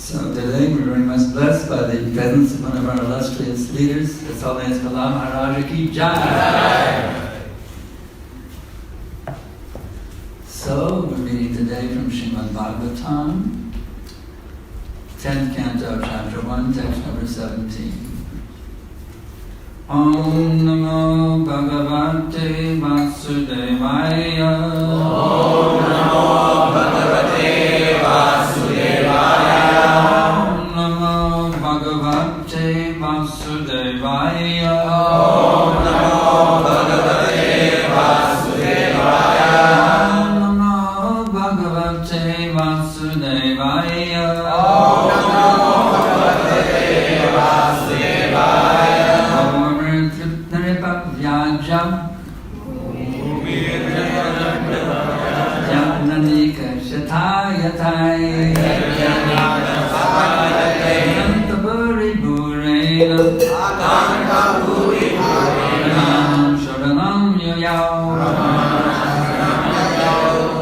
So today we're very much blessed by the presence of one of our illustrious leaders, the ISKCON Maharaja Ki Jai. So we're reading today from Śrīmad Bhāgavatam, 10th Canto, Chapter 1, text number 17. Om Namo Bhagavate Vasudevaya. Om Namo Bhagavate Vasudevaya. Om Namo Bhagavate Vasudevaya. Om Namo Bhagavate Vasudevaya. Om Namo Bhagavate Vasudevaya. Om Namo Bhagavate Vasudevaya. Jananika Shatayatai Nanta Buri Burena Sharanam Yoyao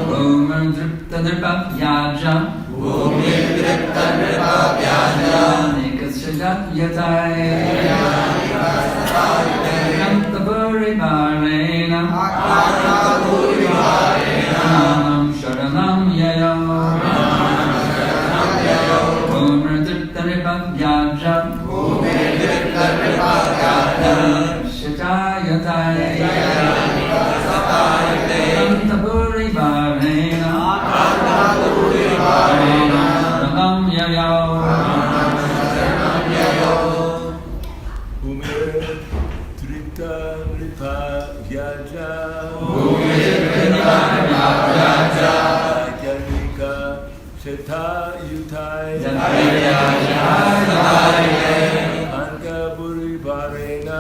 Bhumir Dripta Nirpapyaja Janika Shatayatai Nanta Buri Barena Sharanam Yayo Bhumir Dripta Nirpapyaja Shatayatai Nanta Buri Barena Sharanam Yayo Ankaburi Bharena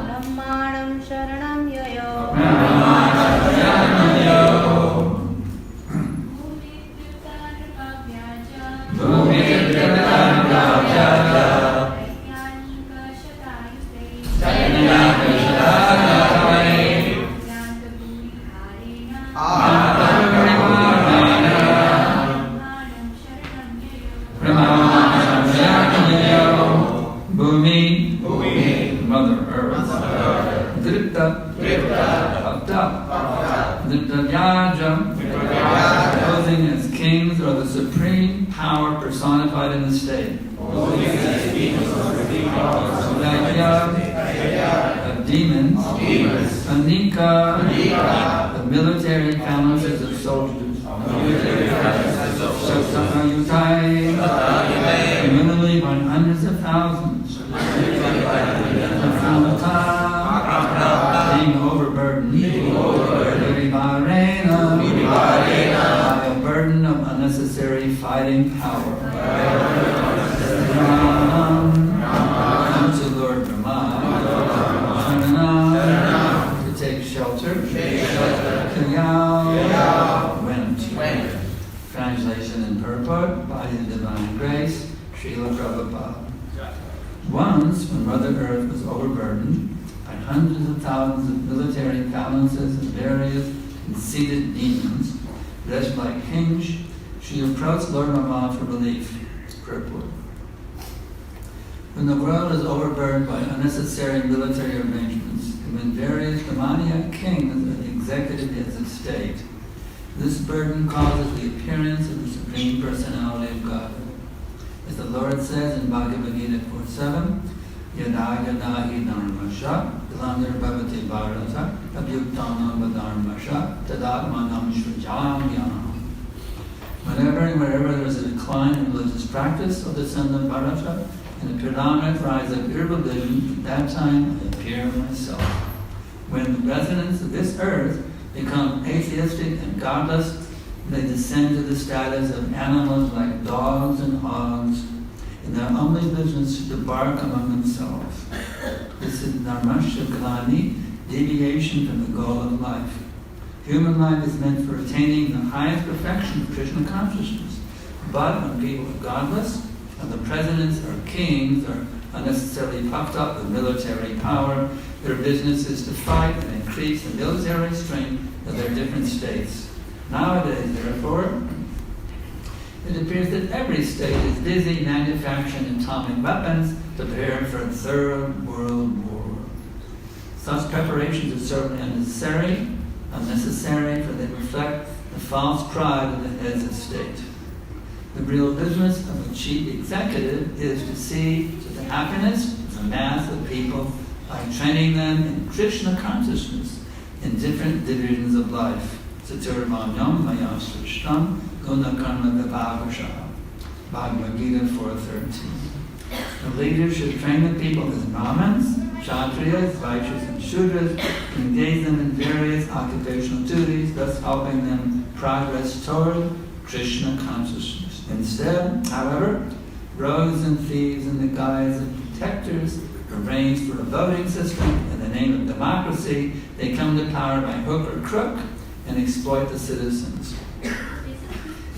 Ramanam Sharanam Yayo Posing as kings or the supreme power personified in the state. Of demons, Anika, the military phalanxes of soldiers. Satayutai, communally by hundreds of thousands. Being overburdened. By a burden of unnecessary fighting power. Come to Lord Brahma to take Once, when Mother Earth was overburdened by hundreds of thousands of military phalanxes and various conceited demons, dressed like kings, she approached Lord Rama for relief. Purport. When the world is overburdened by unnecessary military arrangements, and when various demoniac kings are the executive heads of state, this burden causes the appearance of the Supreme Personality of God. As the Lord says in Bhagavad Gita 4:7, Yada yada hi dharmasha, glanir bhavati bharata, abhyuktanam dharmasha, tadatmanam shrujamyanam. Whenever and wherever there is a decline in religious practice of the son of Bharata, and a predominant rise of irreligion, at that time I appear myself. When the residents of this earth become atheistic and godless, they descend to the status of animals like dogs and hogs, and their only business is to bark among themselves. This is dharmasya glani, deviation from the goal of life. Human life is meant for attaining the highest perfection of Krishna consciousness. But when people are godless, and the presidents or kings are unnecessarily puffed up with military power, their business is to fight and increase the military strength of their different states. Nowadays, therefore, it appears that every state is busy manufacturing atomic weapons to prepare for a third world war. Such preparations are certainly unnecessary, for they reflect the false pride of the heads of state. The real business of a chief executive is to see to the happiness of the mass of people by training them in Krishna consciousness in different divisions of life. Saturvanyam maya srishtam guna karma vibhavasha. Bhagavad Gita 4:13. The leaders should train the people as Brahmins, Kshatriyas, Vaishyas, and Shudras, and engage them in various occupational duties, thus helping them progress toward Krishna consciousness. Instead, however, rogues and thieves in the guise of protectors arrange for a voting system in the name of democracy. They come to power by hook or crook and exploit the citizens.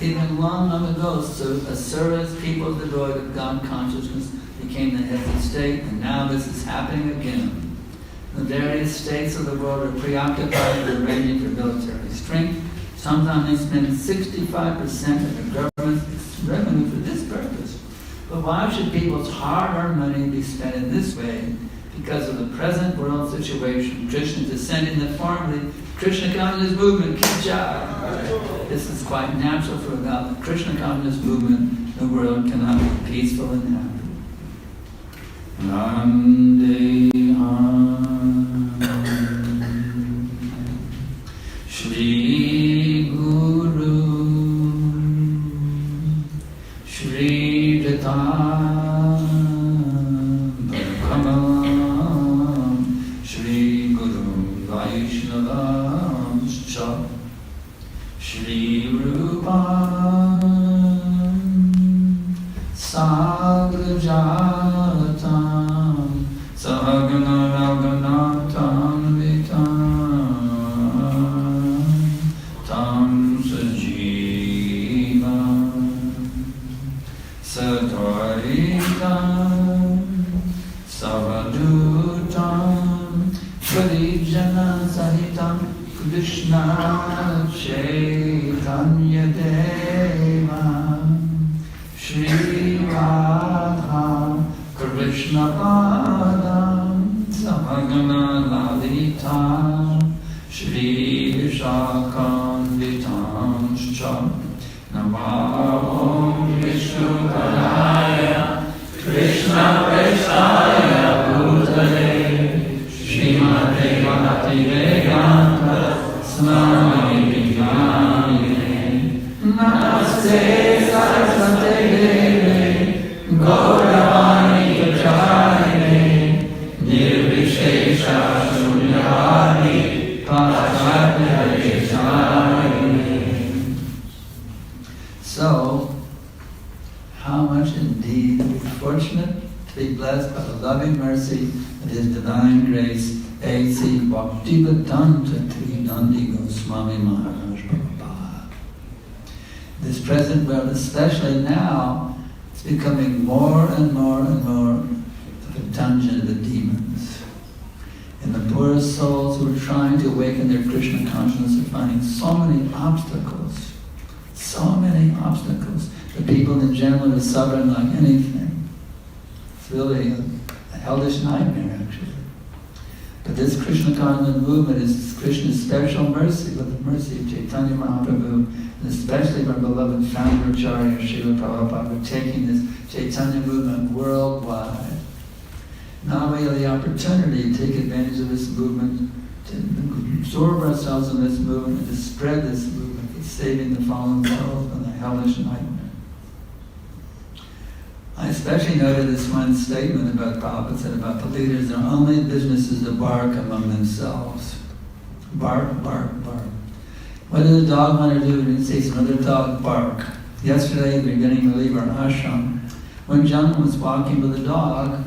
Even long ago, Asuras, people devoid of God consciousness, became the heads of state, and now this is happening again. The various states of the world are preoccupied with arranging for military strength. Sometimes they spend 65% of the government's revenue for this purpose. But why should people's hard-earned money be spent in this way? Because of the present world situation, Krishna descended in the form of the Krishna consciousness movement. This is quite natural, for without the Krishna consciousness movement, the world cannot be peaceful and happy. Shri Guru Shri Bhagavan Shri Guru Vaishnavam Shri Rupa Sagrajatam Sahagana Raghunatam Vitam Tam Sajiva Sadharitam Savadutam Parijana Sahitam Krishna Chaitanya Deva Shri Radha Krishna Padam Samagana Lalita Shri Vishakam Namo Vishnu Padaya Krishna Prestaya Bhutale Śrīmad Bhaktivedanta Swami Namaste Saraswate Deve Gauravani Pracharine Nirvishesha Shunyavadi Paschatya Vishayine. So, how much indeed are we fortunate to be blessed by the loving mercy of His divine grace, A.C. Bhaktivedanta Tridanti Goswami Maharaj Prabhupada. This present world, especially now, is becoming more and more and more trying to awaken their Krishna consciousness are finding so many obstacles. So many obstacles. The people in general are suffering like anything. It's really a hellish nightmare, actually. But this Krishna consciousness movement is Krishna's special mercy, with the mercy of Chaitanya Mahaprabhu, and especially our beloved Founder-Acharya, Srila Prabhupada, taking this Chaitanya movement worldwide. Now we have the opportunity to take advantage of this movement, to absorb ourselves in this movement, and to spread this movement, for saving the fallen world from the hellish nightmare. I especially noted this one statement about Prabhupada said about the leaders, their only business is to bark among themselves. Bark, bark, bark. What does a dog want to do when he sees another dog bark? Yesterday, we were getting to leave our ashram. One gentleman was walking with a dog,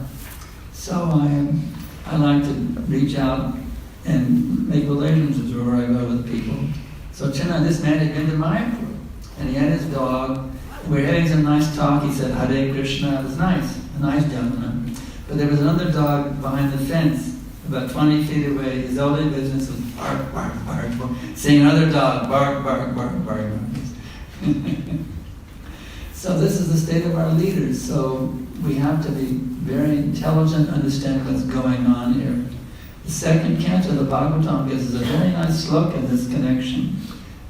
so I like to reach out and make relationships wherever I go with people. So tonight, this man had been to Mayapur, and he had his dog. We were having some nice talk. He said, Hare Krishna. It was nice, a nice gentleman. But there was another dog behind the fence, about 20 feet away. His only business was bark, bark, bark. Seeing another dog, bark, bark, bark, bark. So this is the state of our leaders. So we have to be very intelligent, understand what's going on here. The second canto of the Bhagavatam gives us a very nice sloka in this connection.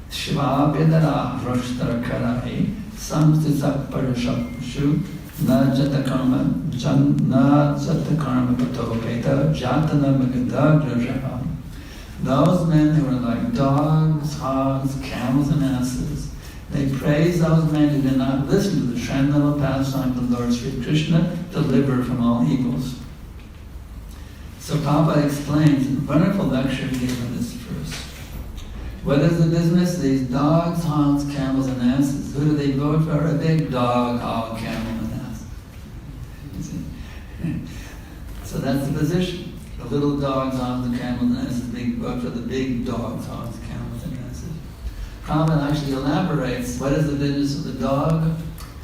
Shiva Vedara Rashtar Karai Samstisa Parashapshu Na Jata Karma Pato Peta Jatana Magada Grajaha. Those men who are like dogs, hogs, camels, and asses, they praise those men who did not listen to the transcendental pastime of the Lord Sri Krishna, delivered from all evils. So Prabhupada explains in a wonderful lecture he gave on this verse. What is the business? These dogs, hogs, camels, and asses. Who do they vote for? A big dog, hog, camel, and ass. You see? So that's the position. The little dogs, hogs, the camels, and asses, they vote for the big dogs, hogs, camels, and asses. Prabhupada actually elaborates what is the business of the dog?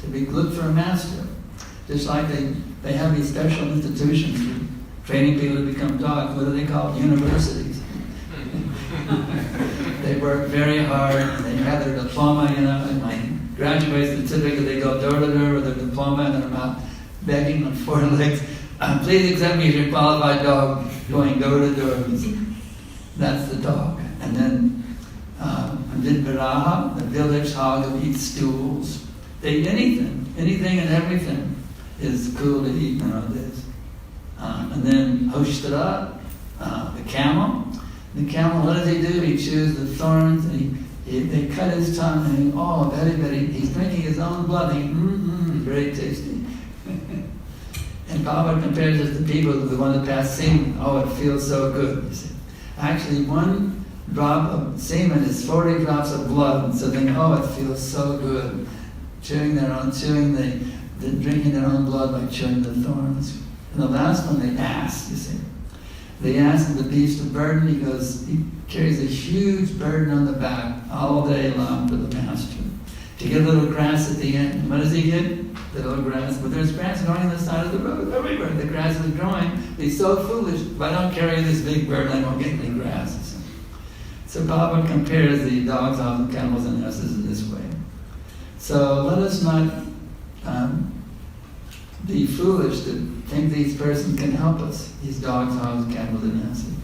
To be good for a master. Just like they have these special institutions for training people to become dogs. What do they call it? Universities. They work very hard, and they have their diploma, and my graduate certificate, they go door to door with their diploma in their mouth, begging on four legs, please accept me as your qualified dog, going door to door. That's the dog. And then Pandit Viraha, the village hog who eats stools. They eat anything and everything is cool to eat nowadays. And then Hoshtara, the camel. The camel, what does he do? He chews the thorns, and they cut his tongue, and very, very, he's drinking his own blood, very tasty. And Prabhupada compares it to people who want to pass semen. It feels so good. You see. Actually, one drop of semen is 40 drops of blood, and so they think, it feels so good. Drinking their own blood by chewing the thorns. And the last one, they ask, you see. They ask him the beast of burden. He carries a huge burden on the back all day long for the master. To get a little grass at the end. What does he get? The little grass. But there's grass growing on the side of the road everywhere. The grass is growing. He's so foolish. If I don't carry this big burden, I won't get any grass. So Prabhupada compares the dogs, hogs, camels, and asses in this way. So let us not be foolish to think these persons can help us, these dogs, hogs, camels, and asses.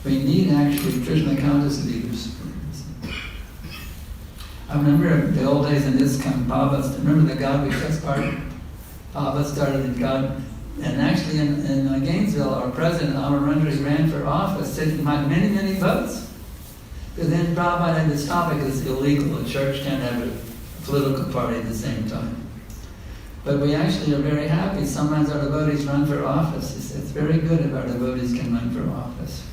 We need actually Krishna conscious leaders. I remember the old days in ISKCON, Prabhupada, remember the God we just started? Prabhupada started in God, and actually in Gainesville, our president, Amarendra, ran for office, taking many, many votes. But then Prabhupada had this topic, it's illegal, a church can't have a political party at the same time. But we actually are very happy. Sometimes our devotees run for office. It's very good if our devotees can run for office.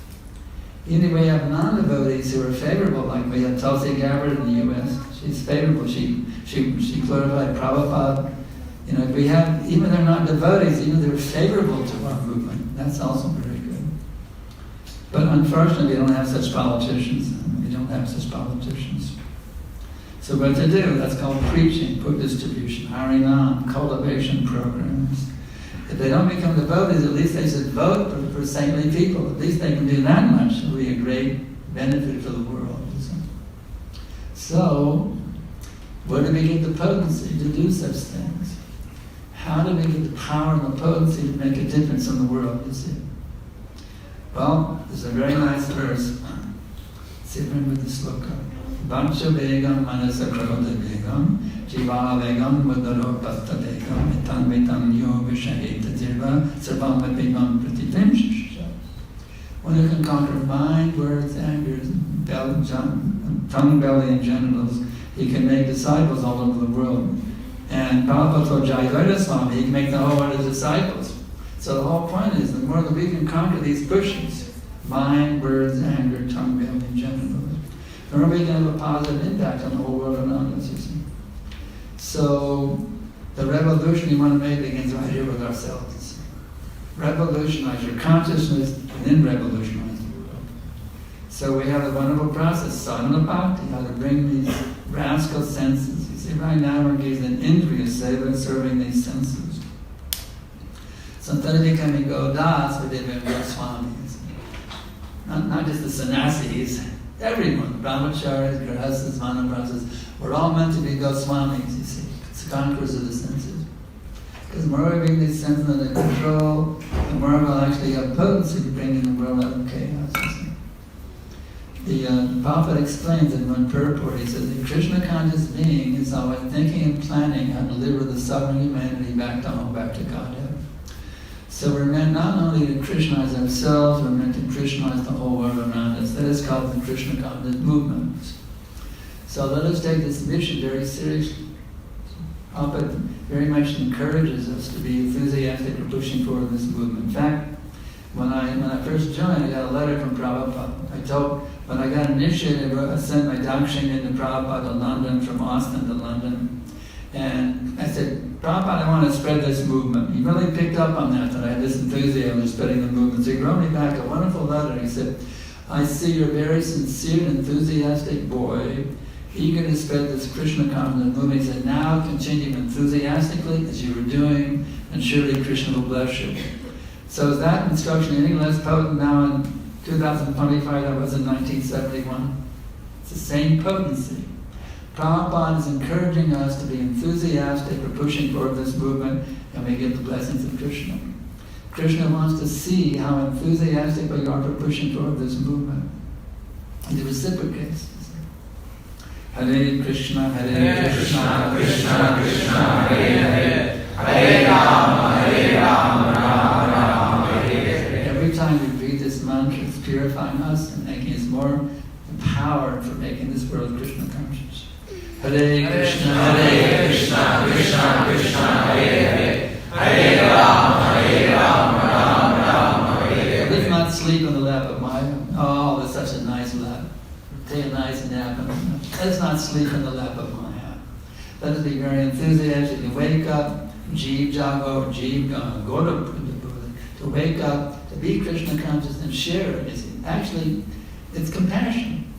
Even we have non-devotees who are favorable, like we have Tulsi Gabbard in the U.S. She's favorable. She glorified Prabhupada. If we have, even they're not devotees, even they're favorable to our movement. That's also very good. But unfortunately, we don't have such politicians. So what to do? That's called preaching, book distribution, Harinam, cultivation programs. If they don't become devotees, at least they should vote for saintly people. At least they can do that much. It will be a great benefit for the world. So, where do we get the potency to do such things? How do we get the power and the potency to make a difference in the world, you see? Well, there's a very nice verse. See if I remember the sloka. Vancha vegam manasa krodha vegam jiva vegam mudaro pasta vegam etan vetam yo vishaheta jirva sarvam vipimam prativimshisha. One who can conquer mind, words, anger, tongue, belly, and genitals, he can make disciples all over the world. And Prabhupada told Jayagata Swami, he can make the whole world his disciples. So the whole point is, the more that we can conquer these pushes, mind, words, anger, tongue, belly, and genitals, the more we can have a positive impact on the whole world around us, you see. So, the revolution you want to make begins right here with ourselves. Revolutionize your consciousness and then revolutionize the world. So we have a wonderful process, sadhana bhakti, how to bring these rascal senses. You see, right now we're engaged in indriya seva, serving these senses. So instead of becoming Godas, we become Goswamis. Not just the sannyasis, everyone, brahmacharis, grihastas, vanaprasthas, we're all meant to be Goswamis, you see. It's conquerors of the senses. Because the more we bring these senses under control, the more we'll actually have potency to bring in the world out of chaos, you see. The Prabhupada explains in one purport, he says, the Krishna conscious being is always thinking and planning how to deliver the suffering humanity back to home, back to Godhead. So we're meant not only to Krishnaize ourselves, we're meant to Krishnaize the whole world around us. That is called the Krishna conscious movement. So let us take this mission very seriously. Prabhupada very much encourages us to be enthusiastic for pushing forward this movement. In fact, when I first joined, I got a letter from Prabhupada. When I got initiated, I sent my dakshin into Prabhupada to London, from Austin to London. And I said, Prabhupada, I want to spread this movement. He really picked up on that I had this enthusiasm for spreading the movement. So he wrote me back a wonderful letter. He said, I see you're a very sincere and enthusiastic boy, eager to spread this Krishna consciousness movement. He said, now continue enthusiastically as you were doing, and surely Krishna will bless you. So is that instruction any less potent now in 2025 than it was in 1971? It's the same potency. Prabhupada is encouraging us to be enthusiastic for pushing forward this movement, and we get the blessings of Krishna. Krishna wants to see how enthusiastic we are for pushing forward this movement. And it reciprocates. Hare Krishna, Hare Krishna, Krishna Krishna, Hare Hare, Hare Rama, Rama Rama, Hare Hare. Every time we read this mantra, it's purifying us and making us more empowered for making this world Krishna conscious. Hare Krishna, Hare Krishna, Krishna Krishna, Hare Hare, Hare Rama, Rama Hare Hare. Let's not sleep on the lap of Maya. Oh, that's such a nice lap. Take a nice nap. Let's not sleep on the lap of Maya. Let us be very enthusiastic to wake up, Jeev Jago, Jeev Goda, to wake up, to be Krishna conscious and share it. Actually, it's compassion.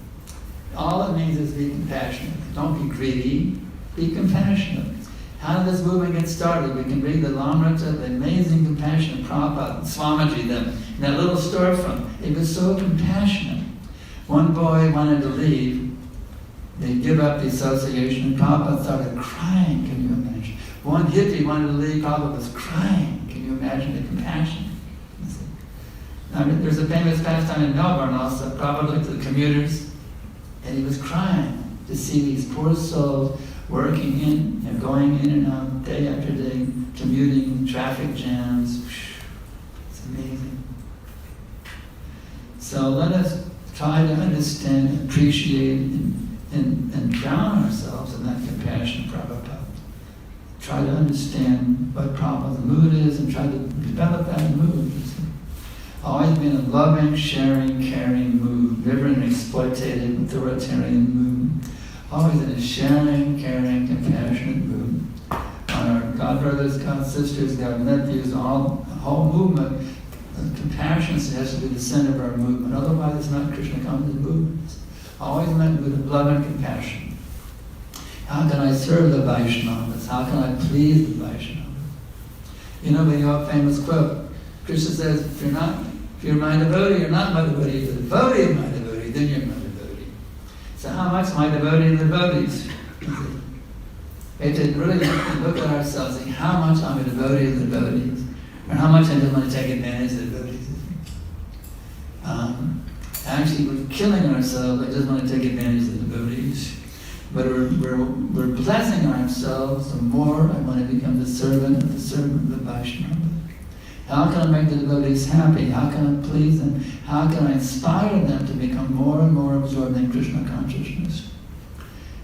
All it means is be compassionate. Don't be greedy, be compassionate. How did this movement get started? We can read the Lamrita, the amazing compassion of Prabhupada, Swamiji, them, in that little storefront. It was so compassionate. One boy wanted to leave. They give up the association, and Prabhupada started crying, can you imagine? One hippie wanted to leave, Prabhupada was crying. Can you imagine the compassion? There's a famous pastime in Melbourne also. Prabhupada looked at the commuters, and he was crying to see these poor souls working in and going in and out day after day, commuting, traffic jams. It's amazing. So let us try to understand, appreciate, and drown ourselves in that compassion of Prabhupada. Try to understand what Prabhupada's mood is and try to develop that mood. Always been a loving, sharing, caring mood, never an exploitative, authoritarian mood. Always in a sharing, caring, compassionate mood. On our God brothers, God sisters, God nephews, the whole movement, compassion has to be the center of our movement. Otherwise, it's not Krishna conscious movement. It's always meant with love and compassion. How can I serve the Vaishnavas? How can I please the Vaishnavas? You know, we have a famous quote. Krishna says, if you're my devotee, you're not my devotee. If you're the devotee of my devotee, then you're my devotee. So how much am I devotee of the devotees? We have to really look at ourselves and see how much I'm a devotee of the devotees, or how much I just want to take advantage of the devotees. Actually, we're killing ourselves. I just want to take advantage of the devotees. But we're blessing ourselves the more I want to become the servant of the Vaishnava. How can I make the devotees happy? How can I please them? How can I inspire them to become more and more absorbed in Krishna consciousness?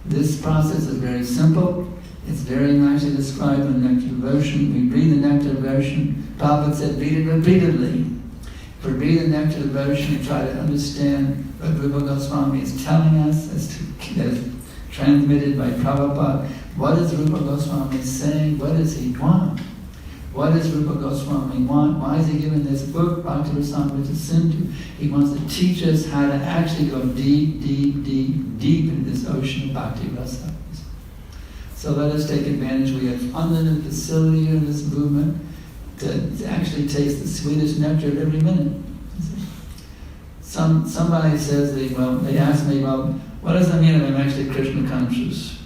This process is very simple. It's very nicely described in Nectar Devotion. We read the Nectar Devotion. Prabhupada said, read it repeatedly. If we read the Nectar Devotion and try to understand what Rupa Goswami is telling us, as transmitted by Prabhupada, what is Rupa Goswami saying? What does he want? What does Rupa Goswami want? Why is he giving this book, Bhaktivedanta Sindhu? He wants to teach us how to actually go deep, deep, deep, deep into this ocean of bhakti rasa. So let us take advantage. We have unlimited facility in this movement to actually taste the sweetest nectar every minute. Somebody says, they ask me, what does that mean if I'm actually Krishna conscious?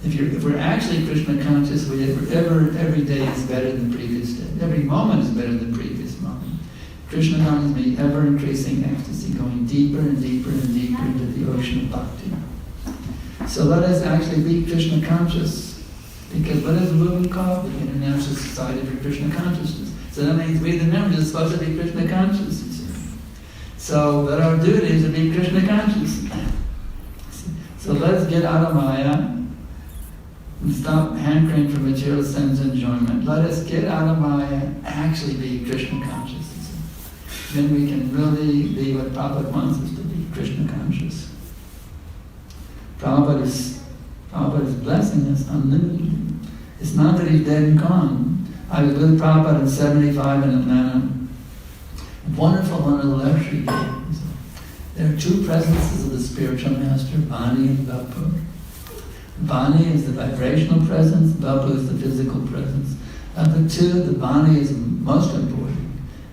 If we're actually Krishna conscious, every day is better than the previous day. Every moment is better than the previous moment. Krishna consciousness means ever increasing ecstasy, going deeper and deeper and deeper into the ocean of bhakti. So let us actually be Krishna conscious. Because what is the movement called? The International Society for Krishna Consciousness. So that means we, the members, are supposed to be Krishna conscious. So that our duty is to be Krishna conscious. So let's get out of Maya and stop hankering for material sense enjoyment. Let us get out of Maya and actually be Krishna conscious. Then we can really be what Prabhupada wants us to be, Krishna conscious. Prabhupada is blessing us unlimitedly. It's not that he's dead and gone. I was with Prabhupada in 75 in Atlanta. Wonderful one of the lecture he gave. There are two presences of the spiritual master, Vani and Vapu. Vani is the vibrational presence, Vapu is the physical presence. Of the two, the Vani is most important.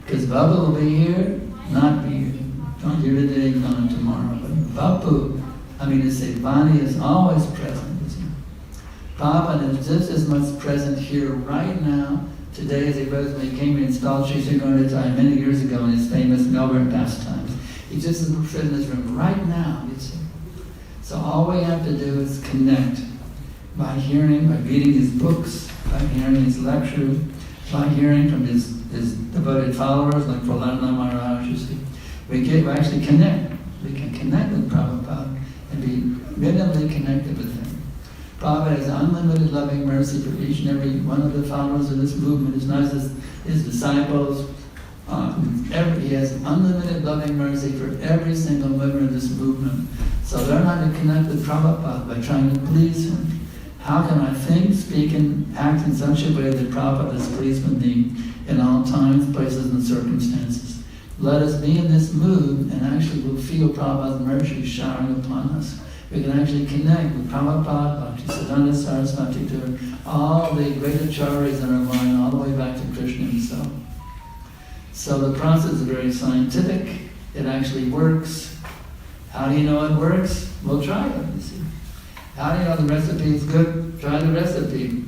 Because Vapu will be here, not be here. Not here today, gone tomorrow. But Vapu, Vani is always present. Prabhupada is just as much present here right now, today as he was when he came to install Sri Sankaracharyya many years ago in his famous Melbourne pastimes. He's just as present in this room right now, you see. So all we have to do is connect by reading his books, by hearing his lectures, by hearing from his devoted followers like Prahlad Maharaj, you see. We actually connect. We can connect with Prabhupada and be rhythmically connected with him. Prabhupada has unlimited loving mercy for each and every one of the followers of this movement. It's not just his disciples. He has unlimited loving mercy for every single member of this movement. So learn how to connect with Prabhupada by trying to please him. How can I think, speak, and act in such a way that Prabhupada is pleased with me in all times, places, and circumstances? Let us be in this mood and actually we'll feel Prabhupada's mercy showering upon us. We can actually connect with Prabhupada, Bhaktisiddhanta Saraswati, all the great acharyas in our line, all the way back to Krishna himself. So the process is very scientific. It actually works. How do you know it works? Well, try it, you see. How do you know the recipe is good? Try the recipe.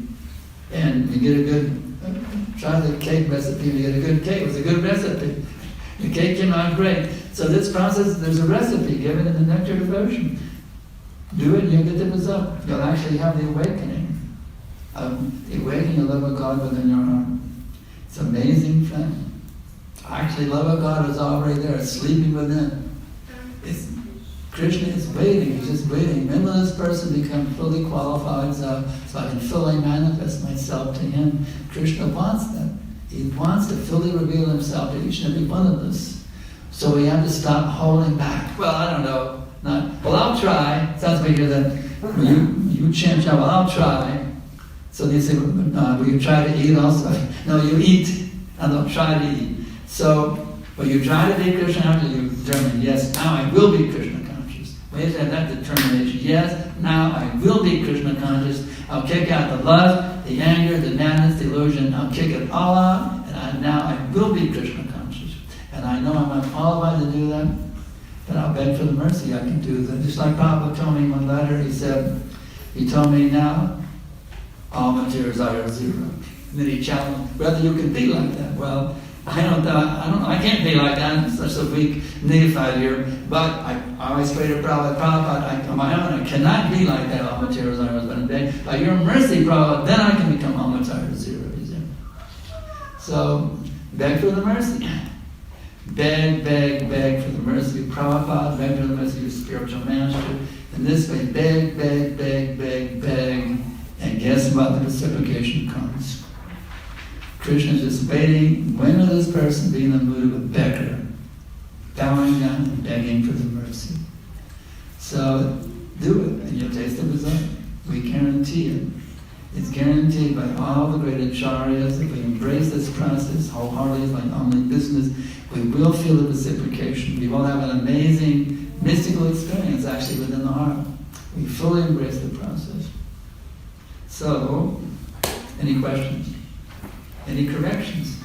And you get a good, try the cake recipe, you get a good cake. It was a good recipe. The cake came out great. So this process, there's a recipe given in the Nectar Devotion. Do it and you'll get the result. You'll actually have the awakening of the love of God within your heart. It's an amazing thing. Actually, love of God is already there, it's sleeping within. Krishna is waiting, he's just waiting. When will this person become fully qualified so I can fully manifest myself to him? Krishna wants that. He wants to fully reveal himself to each and every one of us. So we have to stop holding back. Well, I don't know. I'll try. Sounds like you're that. You chant, well, I'll try. So they say, will you try to eat also? No, you eat, and don't try to eat. So, will you try to be Krishna conscious? You determine, yes, now I will be Krishna conscious. We have to have that determination. Yes, now I will be Krishna conscious. I'll kick out the lust, the anger, the madness, the illusion, I'll kick it all out, and now I will be Krishna conscious. And I know I'm not qualified to do that, but I'll beg for the mercy I can do that. Just like Prabhupada told me in one letter, he told me now, all material desire is zero. And then he challenged, whether you can be like that. Well, I don't know, I can't be like that, I'm such a weak neophyte here, but I always pray to Prabhupada, on my own, I cannot be like that, all material desire is but beg. By your mercy, Prabhupada, then I can become all material zero. So, beg for the mercy. Beg for the mercy of Prabhupada, beg for the mercy of your spiritual master. In this way, beg, and guess what? The reciprocation comes. Krishna is just waiting. When will this person be in the mood of a beggar, bowing down and begging for the mercy? So do it, and you'll taste the result. We guarantee it. It's guaranteed by all the great acharyas. If we embrace this process wholeheartedly, like only business, we will feel the reciprocation. We will have an amazing mystical experience actually within the heart. We fully embrace the process. So, any questions? Any corrections?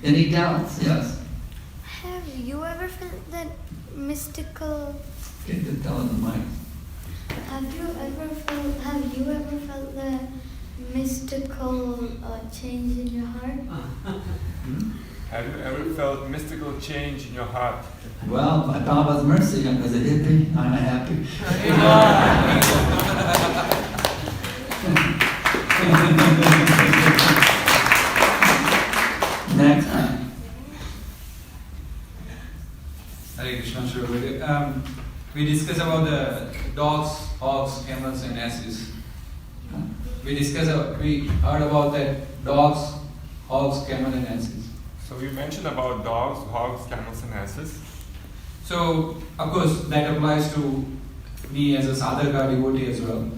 Any doubts? Yes? Have you ever felt that mystical... Okay, just tell in the mic. Have you ever felt the mystical change in your heart? Have you ever felt mystical change in your heart? Well, by Prabhupada's mercy, as a hippie, I'm happy. Next. Hare Krishna, Shri. We discussed about the dogs, hogs, camels, and asses. We heard about that dogs, hogs, camels, and asses. So we mentioned about dogs, hogs, camels, and asses. So, of course, that applies to me as a sadhaka devotee as well.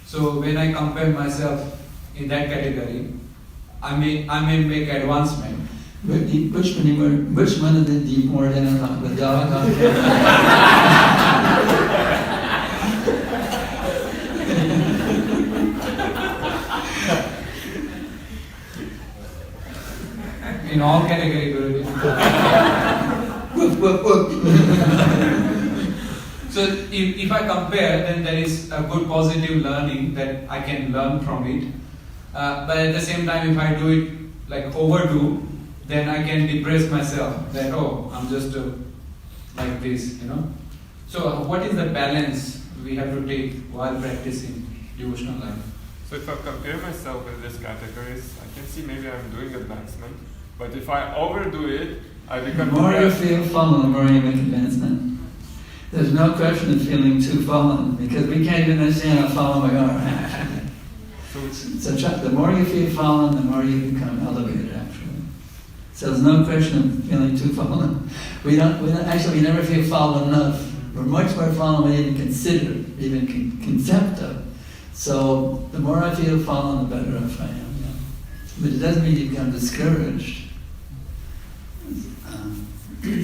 So, when I compare myself in that category, I may make advancement. Which one of the deep more identified with dog? In all categories. So if I compare, then there is a good positive learning that I can learn from it. But at the same time, if I do it like overdo, then I can depress myself that, oh, I'm just like this, So what is the balance we have to take while practicing devotional life? So if I compare myself with these categories, I can see maybe I'm doing advancement. But if I overdo it, I become The more you depressed. feel fallen, the more you make advancement. There's no question of feeling too fallen, because we can't even understand how fallen we are. So the more you feel fallen, the more you become elevated, actually. So there's no question of feeling too fallen. We never feel fallen enough. We're much more fallen than we even consider, even concept of. So the more I feel fallen, the better off I am. Yeah. But it doesn't mean you become discouraged.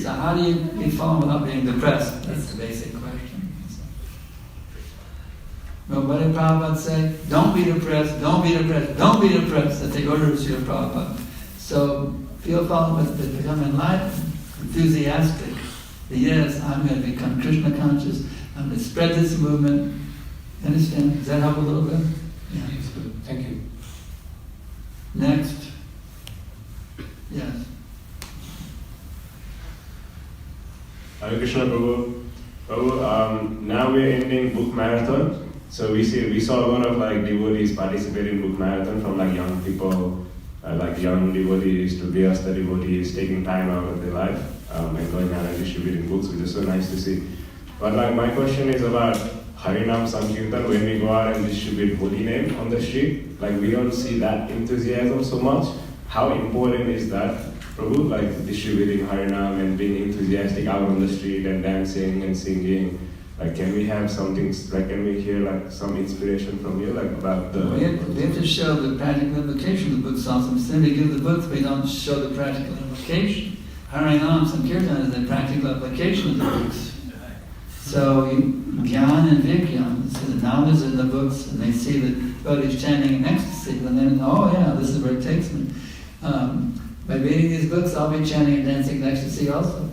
So how do you be fallen without being depressed? That's the basic question. Well, what did Prabhupada say? Don't be depressed, don't be depressed, don't be depressed. That's the order of Srila Prabhupada. So feel fallen, but become enlightened, enthusiastic. Yes, I'm going to become Krishna conscious. I'm going to spread this movement. Understand? Does that help a little bit? Yeah. It's good. Thank you. Next. Yes. Hare Krishna, Prabhu. Prabhu, now we're ending book marathon. So we saw a lot of devotees participating in book marathon, from young people, young devotees to Vyasta devotees, taking time out of their life and going out and distributing books, which is so nice to see. But my question is about Harinam Sankirtan. When we go out and distribute holy name on the street, we don't see that enthusiasm so much. How important is that, Prabhu, distributing Harinam and being enthusiastic out on the street and dancing and singing? Can we have something, can we hear some inspiration from you, about the... We have to show the practical implication of the books also. Instead we give the books, we don't show the practical implication. Harinam Sankirtan is the practical application of the books. So Gyan and Vigyan, so the knowledge in the books, and they see that devotees chanting in ecstasy, then they know, oh yeah, this is where it takes me. By reading these books, I'll be chanting and dancing in ecstasy also.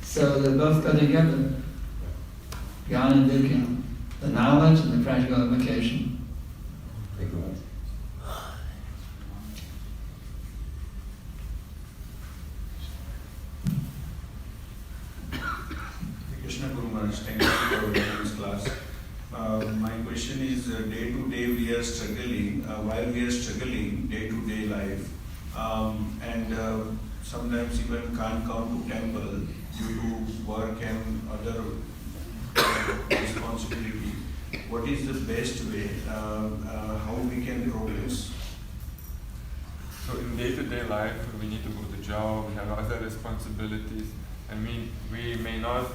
So they both go together. Jnana and Vijnana. The knowledge and the practical application. Thank you. Krishna Guru Maharaj, thank you for this class. My question is, day to day we are struggling, while we are struggling day to day life, and sometimes even can't come to temple due to work and other responsibility. What is the best way, how we can progress? So in day-to-day life, we need to go to job, we have other responsibilities, and we may not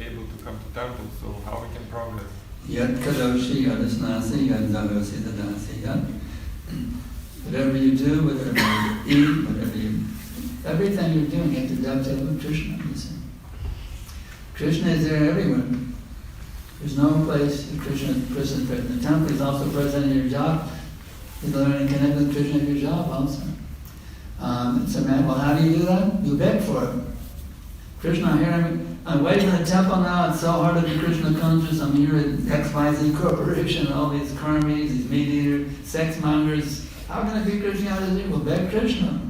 able to come to temple, so how we can progress? Yat kadoshi yadasnasi yad zagosi dadasi yat. Whatever you do, whatever you eat, everything you're doing, you have to dovetail with Krishna, you see. Krishna is there everywhere. There's no place that Krishna is present. The temple is also present in your job. You learn and connect with Krishna in your job also. So man, well, how do you do that? You beg for it. Krishna, here I'm waiting in the temple now. It's so hard to be Krishna conscious. I'm here at XYZ Corporation, all these karmis, these meat eaters, sex mongers. How can I be Krishna conscious? Well, beg Krishna.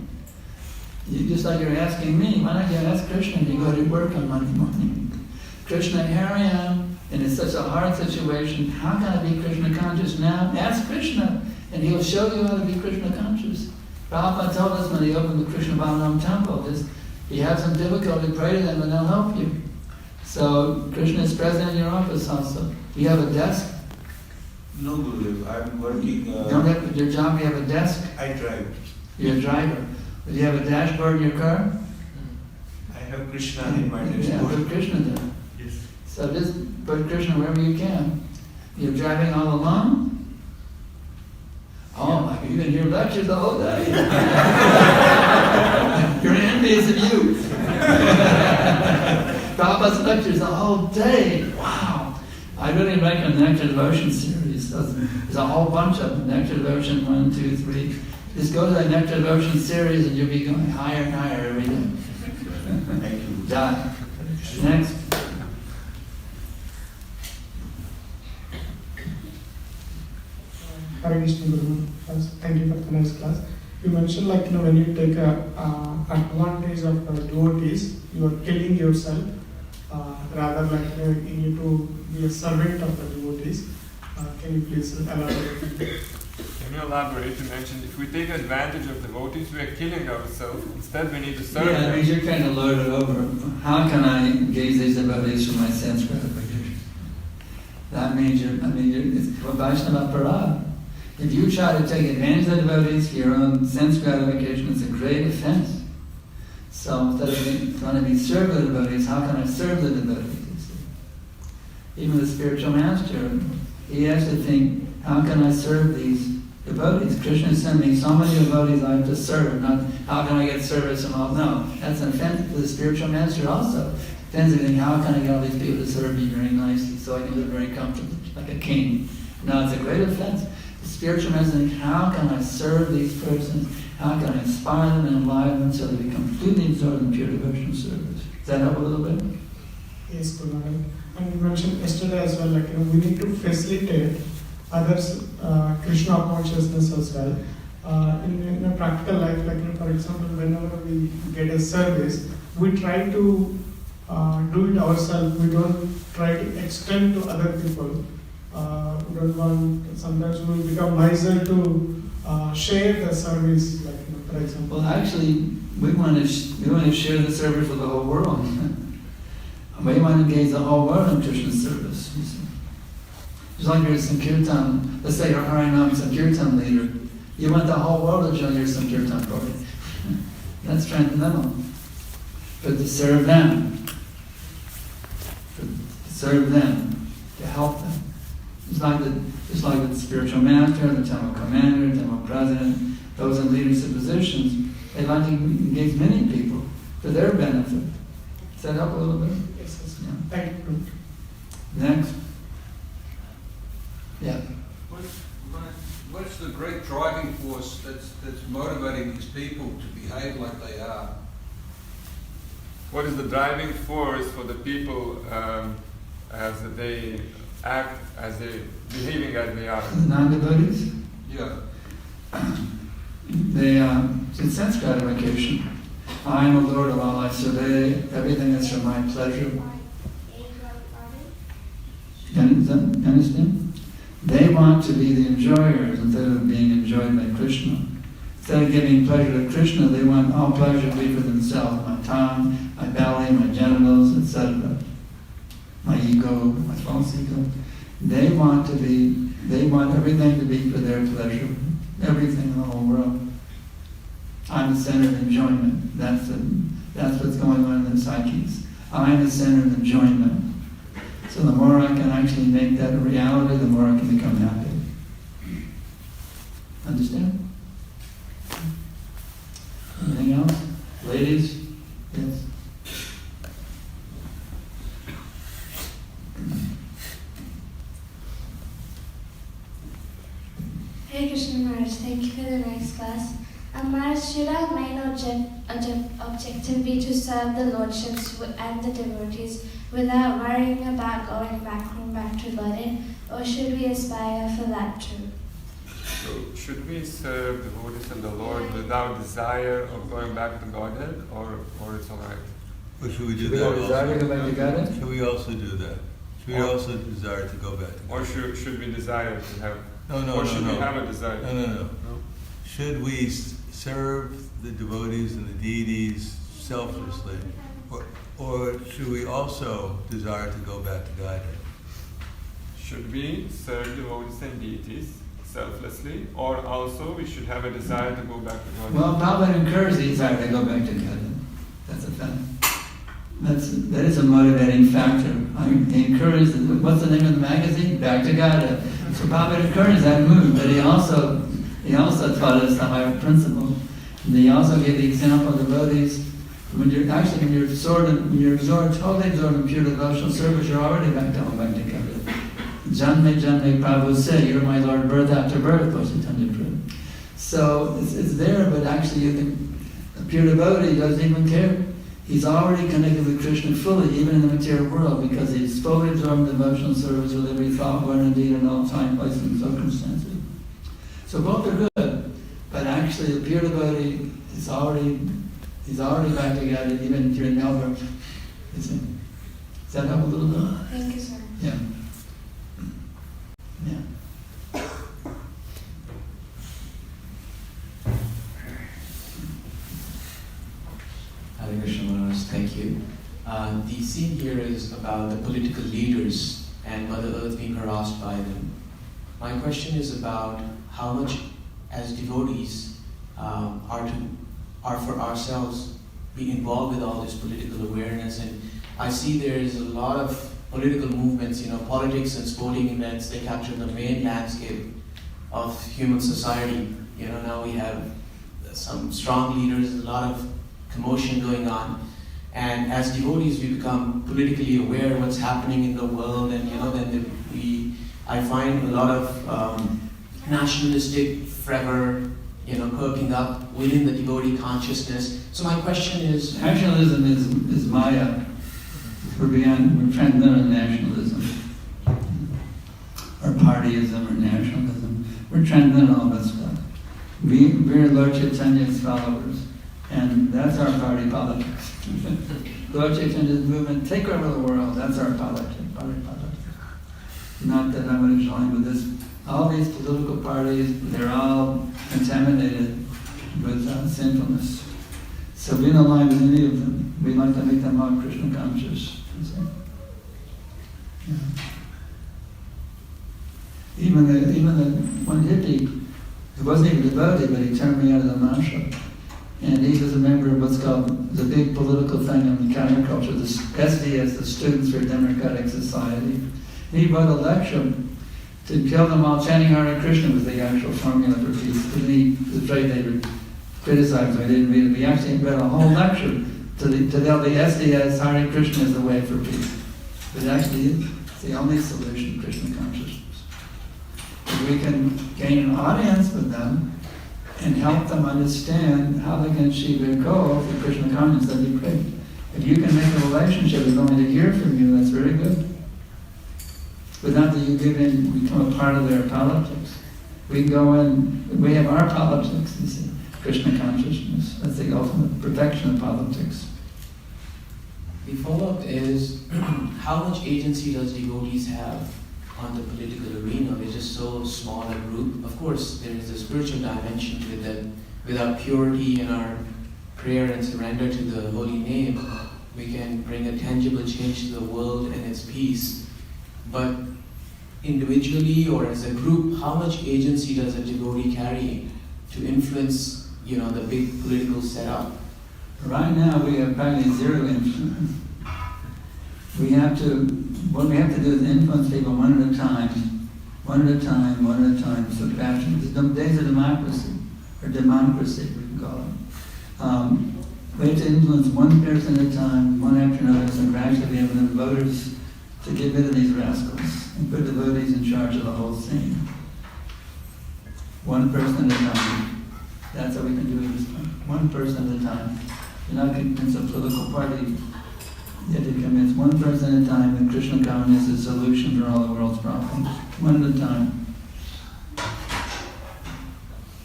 You, just like you're asking me, why don't you ask Krishna when you go to work on Monday morning? Krishna, here I am, and it's such a hard situation. How can I be Krishna conscious now? Ask Krishna, and he'll show you how to be Krishna conscious. Prabhupada told us when he opened the Krishna Bhāgavatam temple, just if you have some difficulty, pray to them and they'll help you. So Krishna is present in your office also. You have a desk? No, Gurudev, I'm working. You don't have your job, you have a desk? I drive. You're a driver. Do you have a dashboard in your car? I have Krishna in my Yeah, dashboard. put Krishna there. Yes. So just put Krishna wherever you can. You're driving all alone? Oh, you can hear lectures the whole day. You're envious of you. Prabhupada's lectures the whole day. Wow. I really recommend the Nectar Devotion series. There's a whole bunch of them. Nectar Devotion 1, 2, 3. Just go to that Nectar Devotion series and you'll be going higher and higher every day. Thank you. Done. Next. Hare Krishna Guru. Thank you for the nice class. You mentioned when you take advantage of devotees, you are killing yourself. Rather you need to be a servant of the devotees. Can you please elaborate? Can you elaborate? You mentioned if we take advantage of devotees, we are killing ourselves. Instead, we need to serve Yeah, them. because you're trying to lord it over. How can I engage these devotees for my sense gratification? That means it's Vaishnava Parad. If you try to take advantage of the devotees for your own sense gratification, it's a great offense. So instead of trying to be served with the devotees, how can I serve the devotees? Even the spiritual master, he has to think, how can I serve these devotees? Krishna sent me so many devotees I have to serve, not how can I get service and all. No, that's an offense to the spiritual master also. Offense to think, how can I get all these people to serve me very nicely so I can live very comfortably, like a king? No, it's a great offense. The spiritual master thinks, how can I serve these persons? How can I inspire them and enliven them so they become completely absorbed in pure devotional service? Does that help a little bit? Yes, Guru Maharaj. And you mentioned yesterday as well, we need to facilitate others' Krishna consciousness as well. In a practical life, for example, whenever we get a service, we try to do it ourselves. We don't try to extend to other people. We don't want, sometimes we become miser to share the service, for example. Well, actually, we want to share the service with the whole world. We want to engage the whole world in Krishna's service. You see. Just like you're a Sankirtan, let's say you're Harinam Sankirtan leader, you want the whole world to join your Sankirtan party. That's transcendental. But to serve them, to help them. Just like the spiritual master, the temple commander, the temple president, those in leadership positions, they like to engage many people for their benefit. Does that help a little bit? Yes. Yeah. Thank you. Next. Yeah. What the great driving force that's motivating these people to behave like they are? What is the driving force for the people as they act, as they behaving as they are? The non-devotees? Yeah. It's sense gratification. I am a Lord of all, I survey, everything is for my pleasure. You understand? They want to be the enjoyers instead of being enjoyed by Krishna. Instead of giving pleasure to Krishna, they want all pleasure to be for themselves. My tongue, my belly, my genitals, etc. My ego, my false ego. They want everything to be for their pleasure. Everything in the whole world. I'm the center of enjoyment. That's what's going on in their psyches. I'm the center of enjoyment. So the more I can actually make that a reality, the more I can become happy. Understand? Anything else? Ladies? Yes? Hare Krishna Maharaj, thank you for the nice class. Maharaj, should our main objective be to serve the lordships and the devotees without worrying about going back to burden, or should we aspire for that too? So, should we serve the devotees and the Lord without desire of going back to Godhead, or it's alright? Or should we do Should that we desire to go back to Godhead? Should we also do that? Should we also desire to go back to Or Godhead? should we desire to have? No. Should we have a desire? No. Should we serve the devotees and the deities selflessly, or should we also desire to go back to Godhead? Should we serve devotees and deities selflessly, or also we should have a desire to go back to Godhead? Well, Prabhupada encourages the desire to go back to Godhead. That's a fact. That is a motivating factor. He encouraged, what's the name of the magazine? Back to Godhead. So Prabhupada encouraged that move, but he also taught us the higher principle. And he also gave the example of devotees. When you're totally absorbed in pure devotional service, you're already back to Godhead. Janme Prabhu said, "You're my Lord, birth after birth." So it's there, but actually, a pure devotee doesn't even care. He's already connected with Krishna fully, even in the material world, because he's fully absorbed in devotional service with every thought, word, and deed, in all time, place, and circumstances. So both are good, but actually, the pure devotee is already back together, even if you're in Melbourne. Does that help a little bit? Thank you, sir. Yeah. Hare Krishna Maharaj, thank you. The scene here is about the political leaders and Mother Earth being harassed by them. My question is about how much, as devotees, are for ourselves be involved with all this political awareness. And I see there is a lot of political movements, politics and sporting events, they capture the main landscape of human society. Now we have some strong leaders, a lot of commotion going on. And as devotees, we become politically aware of what's happening in the world, and I find a lot of nationalistic fervor, perking up within the devotee consciousness. So my question is... Nationalism is Maya. We're transcendental nationalism. Or partyism or nationalism. We're transcendental all that stuff. We're Lord Chaitanya's followers. And that's our party politics. Lord Chaitanya's movement, take over the world, that's our politics. Not that I'm going to join with this. All these political parties, they're all contaminated with sinfulness. So we don't like any of them. We like to make them all Krishna conscious. Yeah. Even the one hippie, who wasn't even a devotee, but he turned me out of the mantra. And he was a member of what's called the big political thing in counterculture, the SDS, the Students for Democratic Society. He wrote a lecture to kill them all. Chanting Hare Krishna was the actual formula for peace. Because he was afraid they would criticize him. I didn't read it. He actually read a whole lecture to tell the SDS Hare Krishna is the way for peace. But actually, it's the only solution, Krishna consciousness. If we can gain an audience with them and help them understand how they can achieve their goal for Krishna consciousness, that'd be great. If you can make a relationship with only to hear from you, that's very good. But not that you give in, become a part of their politics. We go in, we have our politics, you see, Krishna consciousness. That's the ultimate perfection of politics. The follow-up is, how much agency does devotees have on the political arena? We're just so small a group. Of course, there is a spiritual dimension to it that without purity in our prayer and surrender to the holy name, we can bring a tangible change to the world and its peace. But individually or as a group, how much agency does a devotee carry to influence, the big political setup? Right now we have practically zero influence. What we have to do is influence people one at a time. So gradually, there's no days of democracy, we can call it. We have to influence one person at a time, one after another, so gradually we have enough voters to get rid of these rascals and put devotees in charge of the whole scene. One person at a time. That's what we can do at this point. One person at a time. You're not convinced a political party. You have to convince one person at a time that Krishna consciousness is the solution for all the world's problems. One at a time.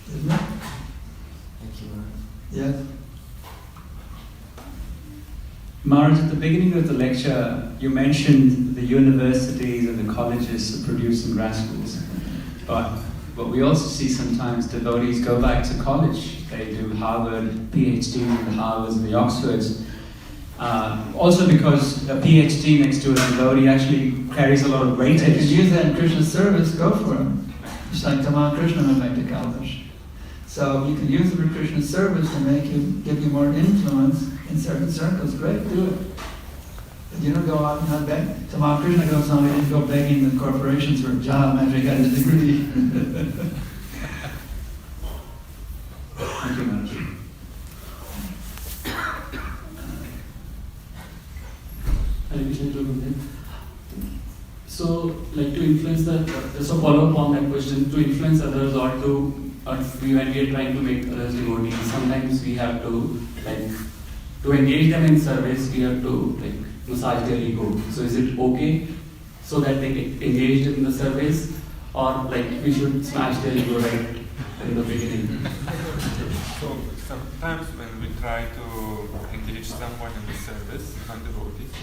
Isn't it? Thank you, Maharaj. Yes? Maharaj, at the beginning of the lecture, you mentioned the universities and the colleges producing rascals. But we also see sometimes devotees go back to college. They do Harvard, PhD in the Harvards and the Oxfords. Also because a PhD next to a devotee actually carries a lot of weightage. If you use that in Krishna's service, go for it. Just like Tamal Krishna went back to college. So you can use it for Krishna's service to give you more influence in certain circles. Great, do it. But you don't go out and not beg. Tamal Krishna goes on, he didn't go begging the corporations for a job after he got his degree. Thank you, Maharaj. So, like to influence just a follow-up on that question, to influence others or when we are trying to make others devotees, sometimes we have to, to engage them in service, we have to, massage their ego. So is it okay so that they get engaged in the service, or we should smash their ego right in the beginning? So sometimes when we try to engage someone in the service, non-devotees,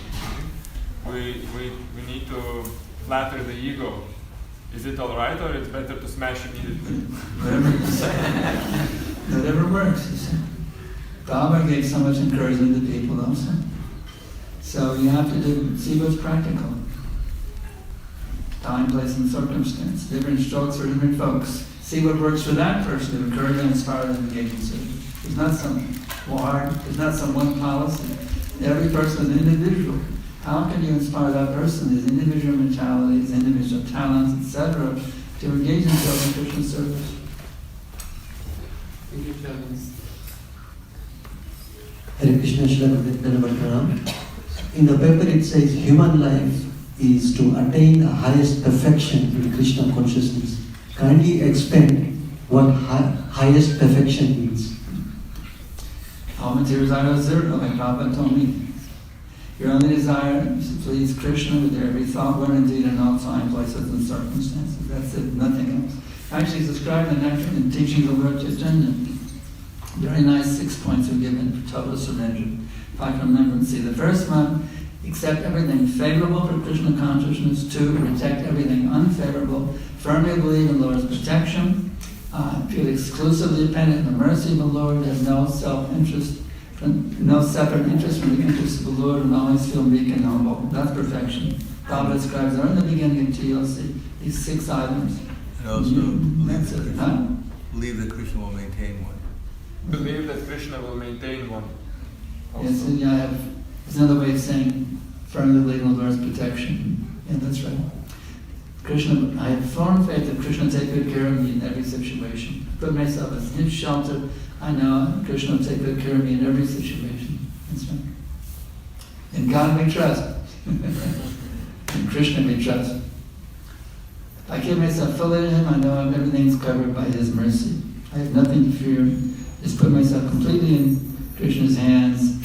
we need to flatter the ego. Is it all right, or it's better to smash immediately? Whatever works, you see. Prabhupada gave so much encouragement to people also. So you have to see what's practical. Time, place, and circumstance. Different strokes for different folks. See what works for that person to encourage and inspire them to engage in service. There's not some hard, there's not some one policy. Every person is an individual. How can you inspire that person, his individual mentality, his individual talents, etc., to engage himself in Krishna service? Thank you, Clarence. Hare Krishna, Shri. In the paper it says human life is to attain the highest perfection in Krishna consciousness. Kindly explain what highest perfection means. All material desire is zero, like Prabhupada told me. Your only desire is to please Krishna with every thought, word, and deed, in all time, places, and circumstances. That's it, nothing else. Actually, it's described in teaching the Lord Chaitanya. Very nice 6 points are given for total surrender. If I can remember and see. The first one, accept everything favorable for Krishna consciousness. 2, reject everything unfavorable. Firmly believe in the Lord's protection. Feel exclusively dependent on the mercy of the Lord. Have no self-interest, no separate interest from the interest of the Lord, and always feel meek and humble. That's perfection. Prabhupada describes are in the beginning of TLC, these 6 items. And also believe that Krishna will maintain one. Believe that Krishna will maintain one. Also. Yes, and there's another way of saying firmly believe in the Lord's protection. Yeah, that's right. Krishna, I have firm faith that Krishna will take good care of me in every situation. Put myself as his shelter. I know Krishna will take good care of me in every situation. That's right. In God we trust. In Krishna we trust. I give myself fully to Him, I know everything's covered by His mercy. I have nothing to fear. Just put myself completely in Krishna's hands.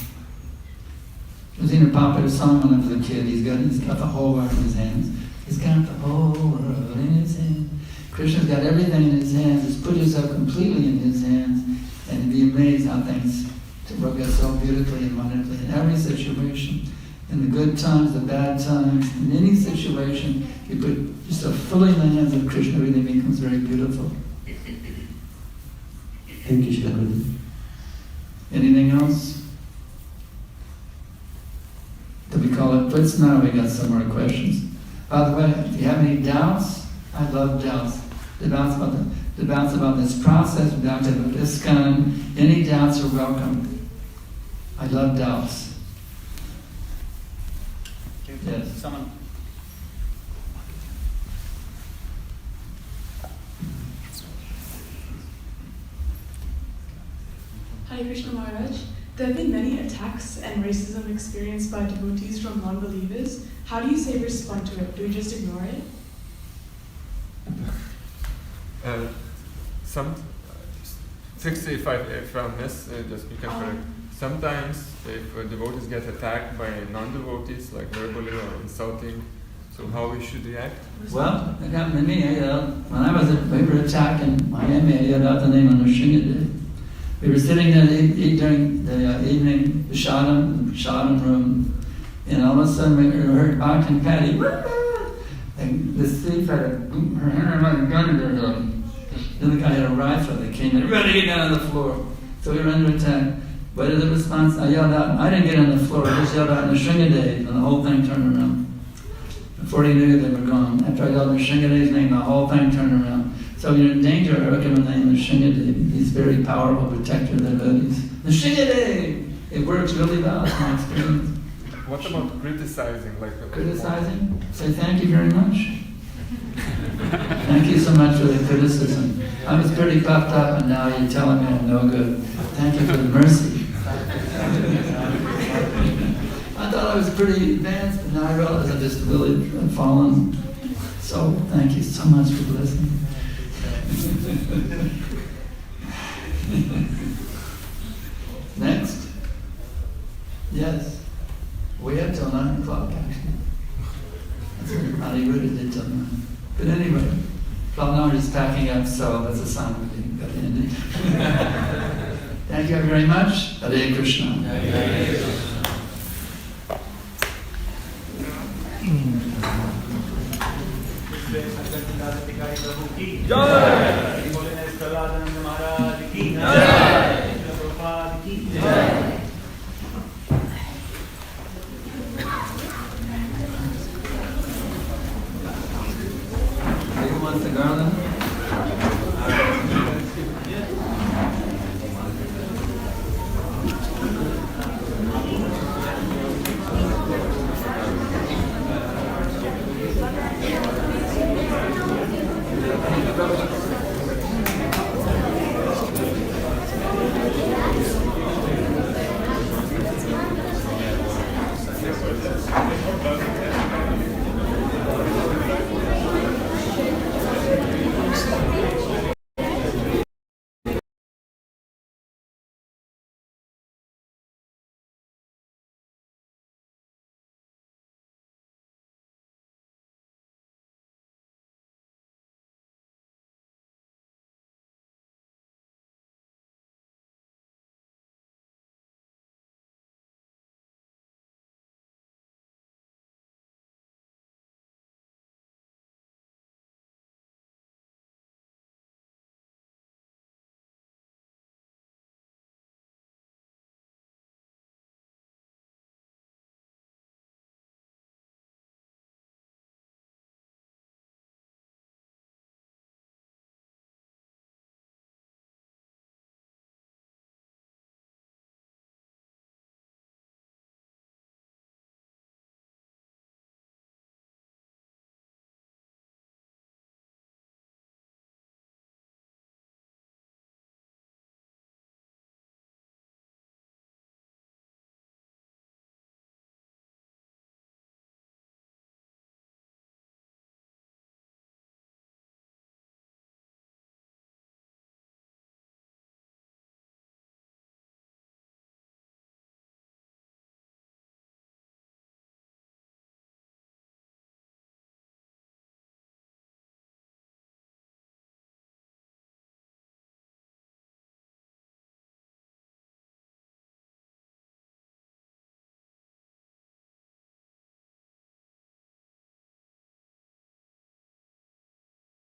I've seen a popular song when I was a kid. He's got the whole world in His hands. He's got the whole world in His hands. Krishna's got everything in His hands. Just put yourself completely in His hands and be amazed how things work out so beautifully and wonderfully in every situation. In the good times, the bad times, in any situation, you put yourself fully in the hands of Krishna, everything becomes very beautiful. Thank you, Shri. Anything else? Do we call it quits now? We got some more questions. By the way, if you have any doubts, I love doubts. The doubts about this process, doubts about ISKCON, any doubts are welcome. I love doubts. Yes. Someone. Hare Krishna Maharaj. There have been many attacks and racism experienced by devotees from non-believers. How do you say respond to it? Do we just ignore it? If I miss, just you can correct. Sometimes if devotees get attacked by non-devotees, like verbally or insulting, so how we should react? Well, it happened to me. When I was we were attacked in Miami, I had out the name on the Day. We were sitting there during the evening, the Shadam room, and all of a sudden we heard Bach and Patty, and this thief had her hand on a gun in her head. The other guy had a rifle that came in, everybody get down on the floor. So we were under attack. What is the response? I yelled out, I didn't get on the floor, I just yelled out Nrsimhadev, and the whole thing turned around. Before he knew they were gone. After I yelled Nrsimhadev's name, the whole thing turned around. So you're in danger, I recommend the name Nrsimhadev. He's very powerful protector of the devotees. Nrsimhadev! It works really well, it's my experience. What about criticizing? Criticizing? Say thank you very much. Thank you so much for the criticism. I was pretty puffed up and now you're telling me I'm no good. Thank you for the mercy. I thought I was pretty advanced, but now I realize I just really fallen. So thank you so much for listening. Next? Yes. We have till 9 o'clock actually. That's what Mali Ruda did till 9. But anyway, well now we're just packing up, so that's a sign we didn't go to end it. Thank you very much. Hare Krishna. Hare Krishna. Adhikari Jai! Revolutionizing Maharaj ki Jai! Prabhupada ki Jai! Who wants the garland? Thank you.